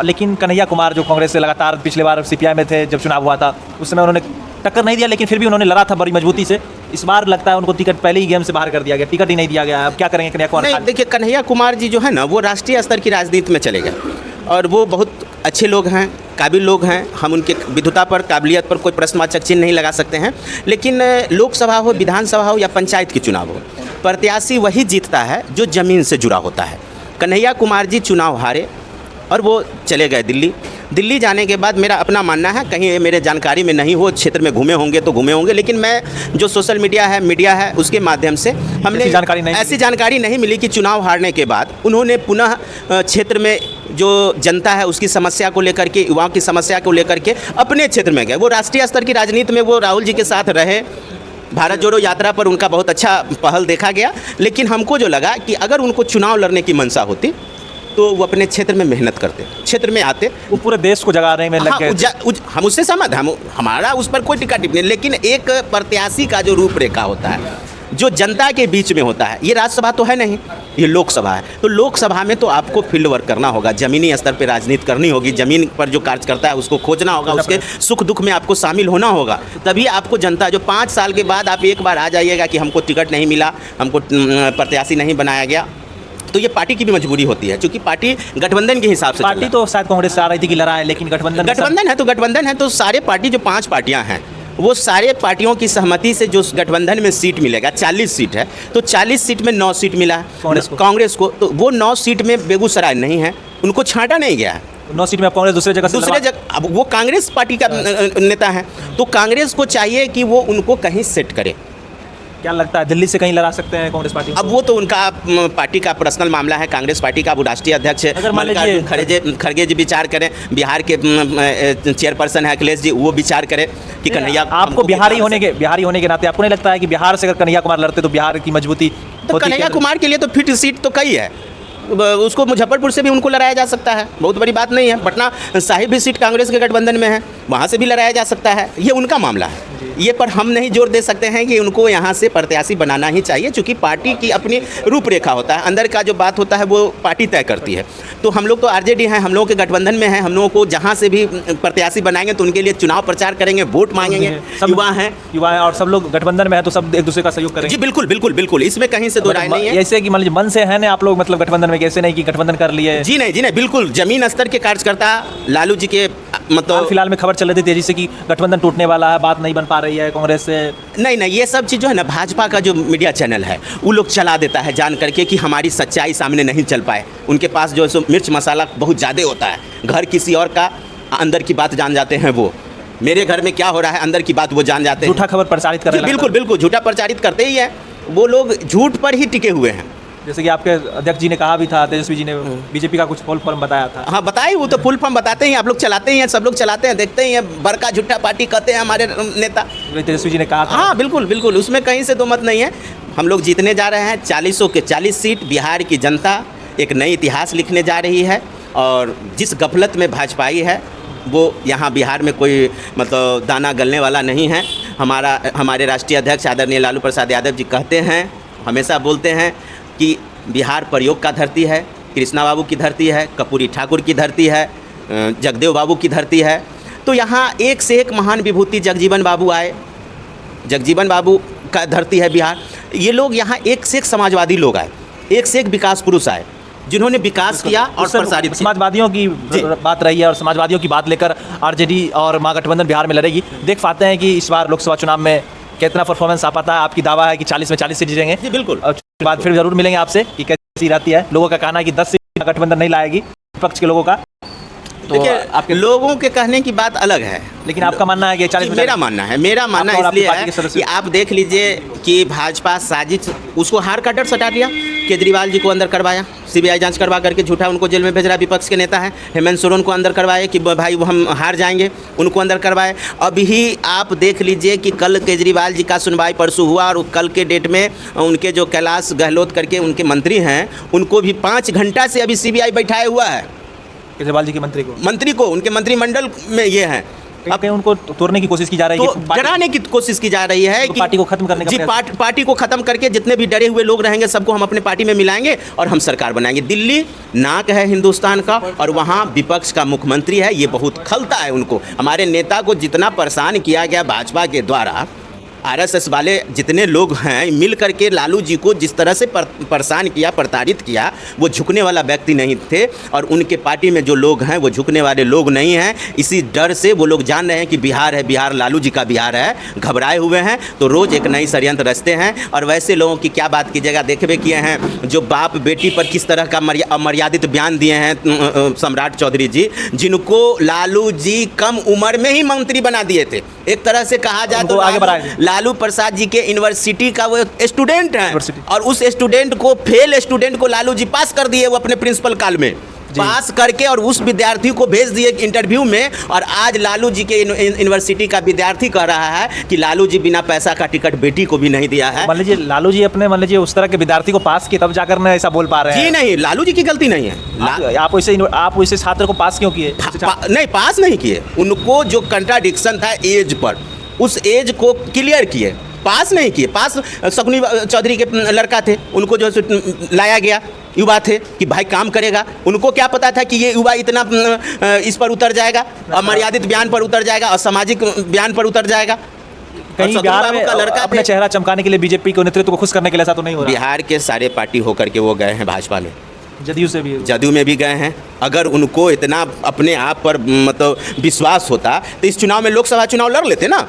लेकिन कन्हैया कुमार जो कांग्रेस से लगातार पिछले बार सीपीआई में थे, जब चुनाव हुआ था उस समय उन्होंने टक्कर नहीं दिया, लेकिन फिर भी उन्होंने लड़ा था बड़ी मजबूती से। इस बार लगता है उनको टिकट पहले ही गेम से बाहर कर दिया गया, टिकट ही नहीं दिया गया। अब क्या करेंगे कन्हैया कुमार? नहीं, देखिए कन्हैया कुमार जी जो है ना, वो राष्ट्रीय स्तर की राजनीति में चले गए और वो बहुत अच्छे लोग हैं, काबिल लोग हैं। हम उनके विद्वता पर, काबिलियत पर कोई प्रश्नवाचक चिन्ह नहीं लगा सकते हैं। लेकिन लोकसभा हो, विधानसभा हो या पंचायत के चुनाव हो, प्रत्याशी वही जीतता है जो ज़मीन से जुड़ा होता है। कन्हैया कुमार जी चुनाव हारे और वो चले गए दिल्ली जाने के बाद मेरा अपना मानना है, कहीं ये मेरे जानकारी में नहीं हो, क्षेत्र में घूमे होंगे तो घूमे होंगे, लेकिन मैं जो सोशल मीडिया है उसके माध्यम से हमने ऐसी जानकारी नहीं मिली कि चुनाव हारने के बाद उन्होंने पुनः क्षेत्र में जो जनता है उसकी समस्या को लेकर के, युवाओं की समस्या को लेकर के अपने क्षेत्र में गए। वो राष्ट्रीय स्तर की राजनीति में वो राहुल जी के साथ रहे, भारत जोड़ो यात्रा पर उनका बहुत अच्छा पहल देखा गया। लेकिन हमको जो लगा कि अगर उनको चुनाव लड़ने की मंशा होती तो वो अपने क्षेत्र में मेहनत करते, क्षेत्र में आते। वो पूरे देश को जगाने में लग गए। हम उससे सहमत, हमारा उस पर कोई टिक्का टिप्पणी नहीं, लेकिन एक प्रत्याशी का जो रूपरेखा होता है, जो जनता के बीच में होता है, ये राज्यसभा तो है नहीं, ये लोकसभा है। तो लोकसभा में तो आपको फील्ड वर्क करना होगा, ज़मीनी स्तर पर राजनीति करनी होगी, ज़मीन पर जो कार्य करता है उसको खोजना होगा, उसके सुख दुख में आपको शामिल होना होगा। तभी आपको जनता, जो 5 साल के बाद आप एक बार आ जाइएगा कि हमको टिकट नहीं मिला, हमको प्रत्याशी नहीं बनाया गया, तो ये पार्टी की भी मजबूरी होती है, क्योंकि पार्टी गठबंधन के हिसाब से, पार्टी तो शायद कांग्रेस से आ रही थी कि लड़ा है, लेकिन गठबंधन है तो सारे पार्टी, जो 5 पार्टियां हैं, वो सारे पार्टियों की सहमति से जो गठबंधन में सीट मिलेगा, 40 सीट है, तो 40 सीट में 9 सीट मिला है कांग्रेस को। तो वो 9 सीट में बेगूसराय नहीं है, उनको छांटा नहीं गया है। 9 सीट में कांग्रेस दूसरे जगह, अब वो कांग्रेस पार्टी का नेता है, तो कांग्रेस को चाहिए कि वो उनको कहीं सेट करे। क्या लगता है दिल्ली से कहीं लड़ा सकते हैं कांग्रेस पार्टी? अब वो तो उनका पार्टी का पर्सनल मामला है, कांग्रेस पार्टी का। वो राष्ट्रीय अध्यक्ष खड़गे जी विचार करें, बिहार के चेयरपर्सन है अखिलेश जी, वो विचार करें कि कन्हैया, आपको बिहारी होने के नाते आपको नहीं लगता है कि बिहार से अगर कन्हैया कुमार लड़ते तो बिहार की मजबूती? तो कन्हैया कुमार के लिए तो फिट सीट तो कई है, उसको मुजफ्फरपुर से भी उनको लड़ाया जा सकता है, बहुत बड़ी बात नहीं है। पटना साहिब भी सीट कांग्रेस के गठबंधन में है, वहाँ से भी लड़ाया जा सकता है, ये उनका मामला है। ये पर हम नहीं जोर दे सकते हैं कि उनको यहाँ से प्रत्याशी बनाना ही चाहिए, क्योंकि पार्टी की अपनी रूपरेखा होता है, अंदर का जो बात होता है वो पार्टी तय करती है। तो हम लोग तो आरजेडी हैं, हम लोगों के गठबंधन में हैं, हम लोगों को जहाँ से भी प्रत्याशी बनाएंगे तो उनके लिए चुनाव प्रचार करेंगे, वोट मांगेंगे। युवा हैं और सब लोग गठबंधन में है, तो सब एक दूसरे का सहयोग करेंगे। जी बिल्कुल, इसमें कहीं से दो राय नहीं है। ऐसे कि मान लीजिए मन से है ना आप लोग, मतलब गठबंधन में, कैसे नहीं कि गठबंधन कर लिए? जी नहीं, बिल्कुल जमीन स्तर के कार्यकर्ता लालू जी के, मतलब फिलहाल में खबर चल रही थी तेजी से कि गठबंधन टूटने वाला है, बात नहीं बन पा रही है कांग्रेस से। नहीं, ये सब चीज़ जो है ना, भाजपा का जो मीडिया चैनल है वो लोग चला देता है जान करके कि हमारी सच्चाई सामने नहीं चल पाए। उनके पास जो है मिर्च मसाला बहुत ज़्यादा होता है, घर किसी और का, अंदर की बात जान जाते हैं। वो मेरे घर में क्या हो रहा है, अंदर की बात वो जान जाते हैं। झूठा खबर प्रचारित कर रहे हैं। बिल्कुल झूठा प्रचारित करते ही है वो लोग, झूठ पर ही टिके हुए हैं। जैसे कि आपके अध्यक्ष जी ने कहा भी था, तेजस्वी जी ने बीजेपी का कुछ फुल फॉर्म बताया था। हाँ बताए, वो तो फुल फॉर्म बताते हैं, आप लोग चलाते ही हैं, सब लोग चलाते हैं, देखते ही हैं। बड़का झूठा पार्टी कहते हैं हमारे नेता, तेजस्वी जी ने कहा था। हाँ बिल्कुल, उसमें कहीं से दो मत नहीं है। हम लोग जीतने जा रहे हैं 40 के 40 सीट। बिहार की जनता एक नई इतिहास लिखने जा रही है, और जिस गफलत में भाजपाई है वो यहाँ बिहार में कोई मतलब दाना गलने वाला नहीं है। हमारे राष्ट्रीय अध्यक्ष आदरणीय लालू प्रसाद यादव जी कहते हैं, हमेशा बोलते हैं कि बिहार प्रयोग का धरती है, कृष्णा बाबू की धरती है, कर्पूरी ठाकुर की धरती है, जगदेव बाबू की धरती है। तो यहाँ एक से एक महान विभूति जगजीवन बाबू आए, जगजीवन बाबू का धरती है बिहार। ये लोग यहाँ एक से एक समाजवादी लोग आए, एक से एक विकास पुरुष आए, जिन्होंने विकास किया और प्रसारित। समाजवादियों की बात रही है, और समाजवादियों की बात लेकर आरजेडी और महागठबंधन बिहार में लड़ेगी। देख पाते हैं कि इस बार लोकसभा चुनाव में कितना परफॉर्मेंस आ पाता है। आपकी दावा है कि 40 में 40 सीट जीतेंगे। जी बिल्कुल, और बाद फिर जरूर मिलेंगे आपसे कि कैसी रहती है। लोगों का कहना है कि 10 सीट गठबंधन नहीं लाएगी, विपक्ष के लोगों का। तो आपके लोगों के कहने की बात अलग है, लेकिन आपका मानना है कि 40 में? मेरा मानना इसलिए है कि आप देख लीजिए कि भाजपा साजिश, उसको हार का डर सटा दिया, केजरीवाल जी को अंदर करवाया, सीबीआई जांच करवा करके झूठा उनको जेल में भेज रहा। विपक्ष के नेता है हेमंत सोरेन को अंदर करवाए कि भाई वो हम हार जाएंगे, उनको अंदर करवाए। अभी आप देख लीजिए कि कल केजरीवाल जी का सुनवाई परसों हुआ, और कल के डेट में उनके जो कैलाश गहलोत करके उनके मंत्री हैं, उनको भी 5 घंटा से अभी सीबीआई बैठाए हुआ है। केजरीवाल जी के मंत्री को, उनके मंत्रिमंडल में ये हैं, कहीं कहीं उनको तोड़ने की कोशिश की जा रही है तो कि पार्टी- डराने की कोशिश की जा रही है तो कि पार्टी को खत्म करने का जी प्रयास- पार्टी को खत्म करके जितने भी डरे हुए लोग रहेंगे सबको हम अपने पार्टी में मिलाएंगे और हम सरकार बनाएंगे। दिल्ली नाक है हिंदुस्तान का और वहाँ विपक्ष का मुख्यमंत्री है, ये बहुत खलता है उनको। हमारे नेता को जितना परेशान किया गया भाजपा के द्वारा, आरएसएस वाले जितने लोग हैं मिल करके लालू जी को जिस तरह से परेशान किया, प्रताड़ित किया, वो झुकने वाला व्यक्ति नहीं थे। और उनके पार्टी में जो लोग हैं वो झुकने वाले लोग नहीं हैं। इसी डर से वो लोग जान रहे हैं कि बिहार है, बिहार लालू जी का बिहार है, घबराए हुए हैं। तो रोज़ एक नई षड्यंत्र रचते हैं। और वैसे लोगों की क्या बात कीजिएगा, देखबे किए हैं जो बाप बेटी पर किस तरह का अमर्यादित बयान दिए हैं सम्राट चौधरी जी, जिनको लालू जी कम उम्र में ही मंत्री बना दिए थे। एक तरह से कहा जाए तो आगे बढ़ाएंगे। लालू प्रसाद जी के यूनिवर्सिटी का वो स्टूडेंट हैं यूनिवर्सिटी। और उस स्टूडेंट को, फेल स्टूडेंट को लालू जी पास कर दिए वो अपने प्रिंसिपल काल में, पास करके और उस विद्यार्थी को भेज दिए इंटरव्यू में। और आज लालू जी के यूनिवर्सिटी का विद्यार्थी कह रहा है कि लालू जी बिना पैसा का टिकट बेटी को भी नहीं दिया है। मान लीजिए लालू जी अपने मान लीजिए उस तरह के विद्यार्थी को पास किए तब जाकर ना ऐसा बोल पा रहे हैं। जी नहीं, लालू जी की गलती नहीं है। आप वैसे छात्र को पास क्यों किए? नहीं, पास नहीं किए, उनको जो कंट्राडिक्शन था एज पर, उस एज को क्लियर किए, पास नहीं किए। पास शकुनी चौधरी के लड़का थे, उनको जो लाया गया, युवा थे कि भाई काम करेगा। उनको क्या पता था कि ये युवा इतना इस पर उतर जाएगा, अमर्यादित बयान पर उतर जाएगा, असामाजिक बयान पर उतर जाएगा। कहीं बिहार में अपना चेहरा चमकाने के लिए बीजेपी के नेतृत्व को खुश करने के लिए ऐसा तो नहीं हो रहा? बिहार के सारे पार्टी होकर के वो गए हैं भाजपा में, जदयू में भी गए हैं। अगर उनको इतना अपने आप पर मतलब विश्वास होता तो इस चुनाव में, लोकसभा चुनाव लड़ लेते ना।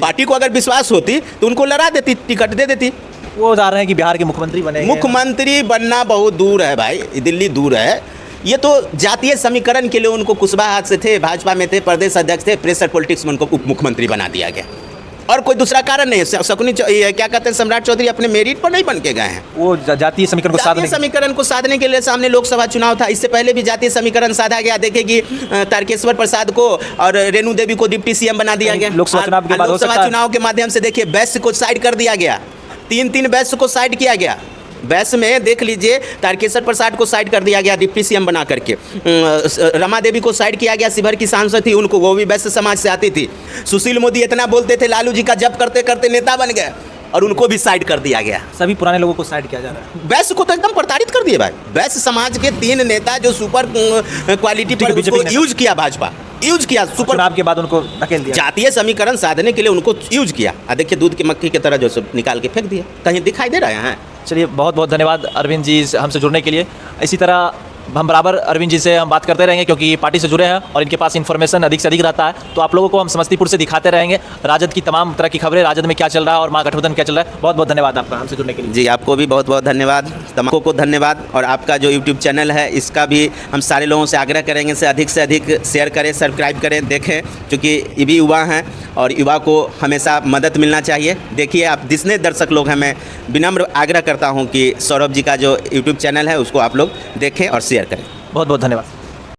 पार्टी को अगर विश्वास होती तो उनको लड़ा देती, टिकट दे देती। वो जा रहे हैं कि बिहार के मुख्यमंत्री बने। मुख्यमंत्री बनना बहुत दूर है भाई, दिल्ली दूर है। ये तो जातीय समीकरण के लिए उनको कुशवाहा से थे, भाजपा में थे, प्रदेश अध्यक्ष थे, प्रेशर पॉलिटिक्स में उनको उप मुख्यमंत्री बना दिया गया और कोई दूसरा कारण नहीं है। शकुनी क्या कहते हैं, सम्राट चौधरी अपने मेरिट पर नहीं बन के गए हैं। वो जातीय समीकरण को साधने के लिए सामने लोकसभा चुनाव था, इससे पहले भी जातीय समीकरण साधा गया। देखे कि तारकेश्वर प्रसाद को और रेणु देवी को डिप्टी सीएम बना दिया गया। लोकसभा चुनाव के माध्यम से देखिए वैश्य को साइड कर दिया गया, तीन वैश्य को साइड किया गया। वैश्य में देख लीजिए तारकेश्वर प्रसाद को साइड कर दिया गया डिप्टी सीएम बना करके, रमा देवी को साइड किया गया, शिवहर की सांसद थी, उनको, वो भी वैश्य समाज से आती थी। सुशील मोदी इतना बोलते थे, लालू जी का जब करते करते नेता बन गए और उनको भी साइड कर दिया गया। सभी पुराने लोगों को साइड किया जा रहा है। वैश्य को तो एकदम प्रताड़ित कर दिया भाई। वैश्य समाज के 3 नेता जो सुपर क्वालिटी पर उसको यूज किया, भाजपा यूज किया, सुपर चुनाव के बाद उनको धकेल दिया, जातीय समीकरण साधने के लिए उनको यूज किया। देखिए दूध की मक्खी की तरह जो सब निकाल के फेंक दिया, कहीं दिखाई दे रहा है। चलिए बहुत बहुत धन्यवाद अरविंद जी हमसे जुड़ने के लिए। इसी तरह हम बराबर अरविंद जी से हम बात करते रहेंगे क्योंकि पार्टी से जुड़े हैं और इनके पास इन्फॉर्मेशन अधिक से अधिक रहता है। तो आप लोगों को हम समस्तीपुर से दिखाते रहेंगे राजद की तमाम तरह की खबरें, राजद में क्या चल रहा है और महागठबंधन क्या चल रहा है। बहुत बहुत धन्यवाद आपका हमसे जुड़ने के लिए। जी आपको भी बहुत बहुत धन्यवाद, तमाम को धन्यवाद। और आपका जो यूट्यूब चैनल है इसका भी हम सारे लोगों से आग्रह करेंगे से अधिक शेयर करें, सब्सक्राइब करें, देखें, क्योंकि ये भी युवा हैं और युवा को हमेशा मदद मिलना चाहिए। देखिए आप जितने दर्शक लोग हैं, मैं विनम्र आग्रह करता हूँ कि सौरभ जी का जो यूट्यूब चैनल है उसको आप लोग देखें और शेयर करें। बहुत बहुत धन्यवाद।